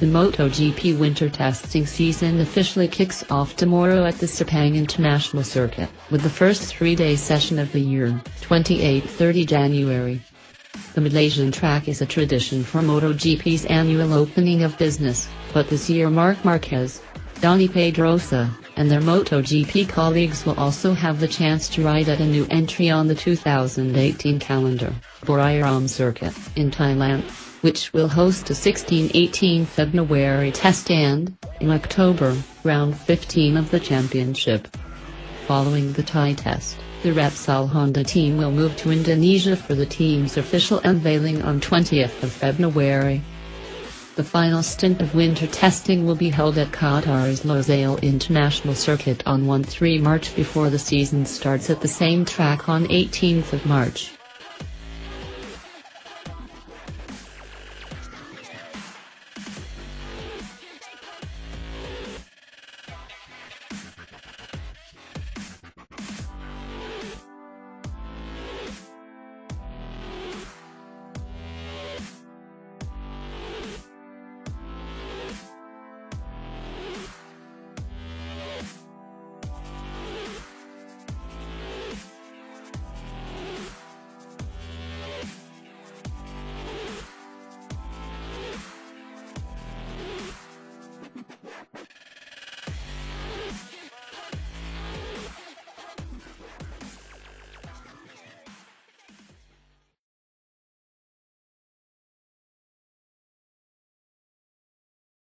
The MotoGP winter testing season officially kicks off tomorrow at the Sepang International Circuit, with the first three-day session of the year, 28-30 January. The Malaysian track is a tradition for MotoGP's annual opening of business, but this year Marc Marquez, Dani Pedrosa, and their MotoGP colleagues will also have the chance to ride at a new entry on the 2018 calendar, Buriram Circuit, in Thailand, which will host a 16-18 February test and, in October, round 15 of the championship. Following the Thai test, the Repsol Honda team will move to Indonesia for the team's official unveiling on 20th of February. The final stint of winter testing will be held at Qatar's Losail International Circuit on 1-3 March before the season starts at the same track on 18th of March.